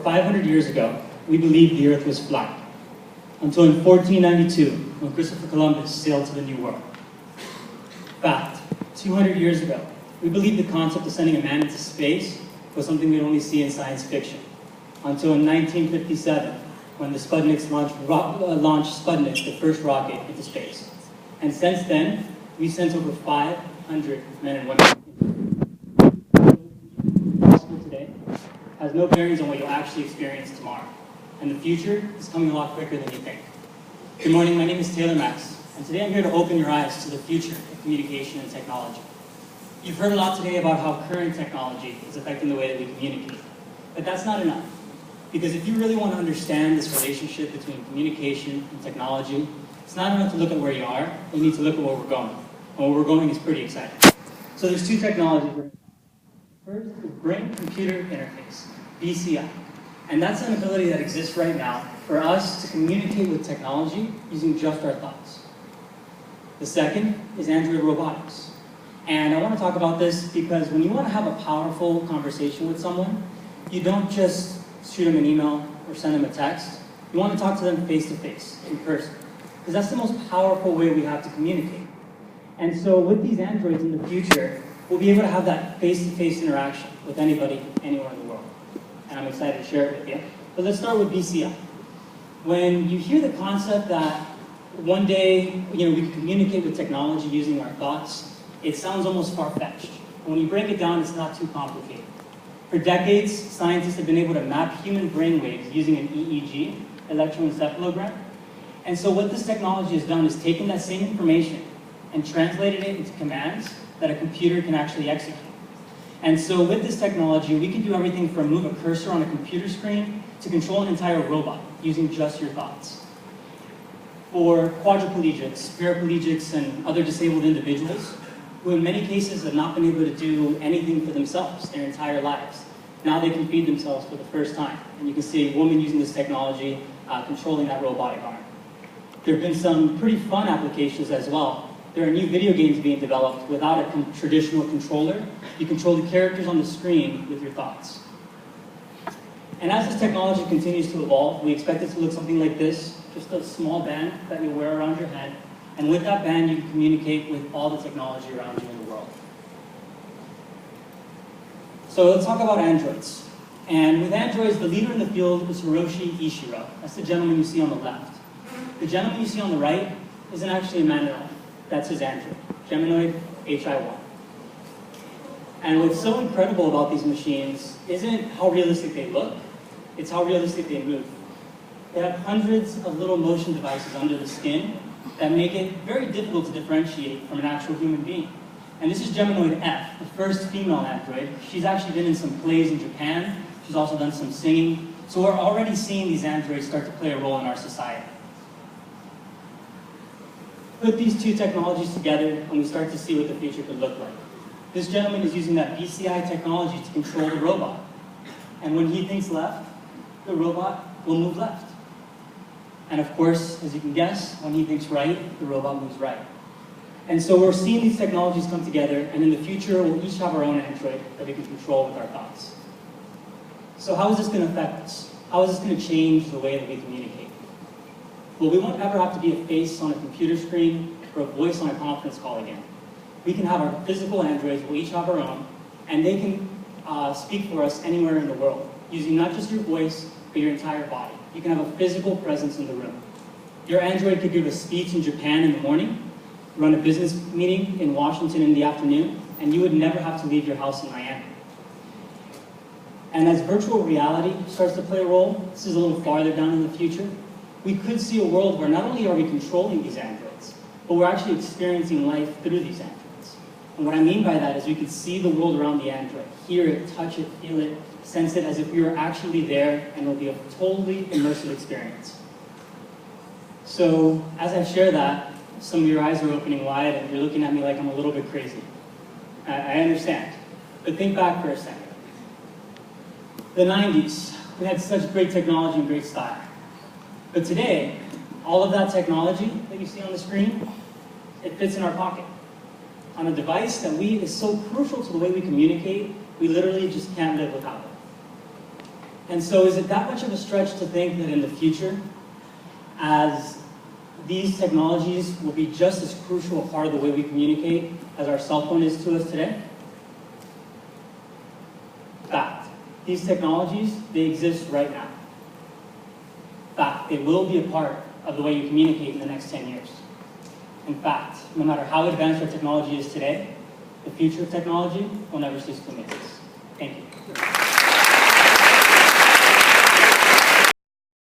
500 years ago, we believed the Earth was flat. Until in 1492, when Christopher Columbus sailed to the New World. Fact, 200 years ago, we believed the concept of sending a man into space was something we'd only see in science fiction. Until in 1957, when the Sputniks launched Sputnik, the first rocket, into space. And since then, we've sent over 500 men and women. Possible today has no bearings on what you'll actually experience tomorrow. And the future is coming a lot quicker than you think. Good morning, my name is Taylor-Max, and today I'm here to open your eyes to the future of communication and technology. You've heard a lot today about how current technology is affecting the way that we communicate. But that's not enough. Because if you really want to understand this relationship between communication and technology, it's not enough to look at where you are, you need to look at where we're going. And where we're going is pretty exciting. So there's two technologies we're going to talk about. First, the brain-computer interface, BCI. And that's an ability that exists right now for us to communicate with technology using just our thoughts. The second is Android robotics. And I want to talk about this because when you want to have a powerful conversation with someone, you don't just shoot them an email or send them a text. You want to talk to them face-to-face, in person. Because that's the most powerful way we have to communicate. And so with these androids in the future, we'll be able to have that face-to-face interaction with anybody, anywhere in the world. And I'm excited to share it with you. But let's start with BCI. When you hear the concept that one day, we can communicate with technology using our thoughts, it sounds almost far-fetched. When you break it down, it's not too complicated. For decades, scientists have been able to map human brain waves using an EEG, electroencephalogram. And so what this technology has done is taken that same information and translated it into commands that a computer can actually execute. And so with this technology, we can do everything from move a cursor on a computer screen to control an entire robot using just your thoughts. For quadriplegics, paraplegics, and other disabled individuals, who in many cases have not been able to do anything for themselves their entire lives, now they can feed themselves for the first time. And you can see a woman using this technology controlling that robotic arm. There have been some pretty fun applications as well. There are new video games being developed without a traditional controller. You control the characters on the screen with your thoughts. And as this technology continues to evolve, we expect it to look something like this, just a small band that you wear around your head. And with that band, you can communicate with all the technology around you in the world. So let's talk about androids. And with androids, the leader in the field is Hiroshi Ishiro. That's the gentleman you see on the left. The gentleman you see on the right isn't actually a man at all. That's his android, Geminoid HI1. And what's so incredible about these machines isn't how realistic they look, it's how realistic they move. They have hundreds of little motion devices under the skin that make it very difficult to differentiate from an actual human being. And this is Geminoid F, the first female android. She's actually been in some plays in Japan. She's also done some singing. So we're already seeing these androids start to play a role in our society. Put these two technologies together and we start to see what the future could look like. This gentleman is using that BCI technology to control the robot. And when he thinks left, the robot will move left. And of course, as you can guess, when he thinks right, the robot moves right. And so we're seeing these technologies come together, and in the future, we'll each have our own android that we can control with our thoughts. So how is this going to affect us? How is this going to change the way that we communicate? Well, we won't ever have to be a face on a computer screen or a voice on a conference call again. We can have our physical androids, we'll each have our own, and they can speak for us anywhere in the world, using not just your voice, but your entire body. You can have a physical presence in the room. Your android could give a speech in Japan in the morning, run a business meeting in Washington in the afternoon, and you would never have to leave your house in Miami. And as virtual reality starts to play a role, this is a little farther down in the future, we could see a world where not only are we controlling these androids, but we're actually experiencing life through these androids. And what I mean by that is we could see the world around the android, hear it, touch it, feel it, sense it as if we were actually there, and it'll be a totally immersive experience. So as I share that, some of your eyes are opening wide and you're looking at me like I'm a little bit crazy. I understand, but think back for a second. The 90s, we had such great technology and great style. But today, all of that technology that you see on the screen, it fits in our pocket. On a device that is so crucial to the way we communicate, we literally just can't live without it. And so is it that much of a stretch to think that in the future, as these technologies will be just as crucial a part of the way we communicate as our cell phone is to us today? Fact. These technologies, they exist right now. Fact. They will be a part of the way you communicate in the next 10 years. In fact, no matter how advanced our technology is today, the future of technology will never cease to amaze us. Thank you.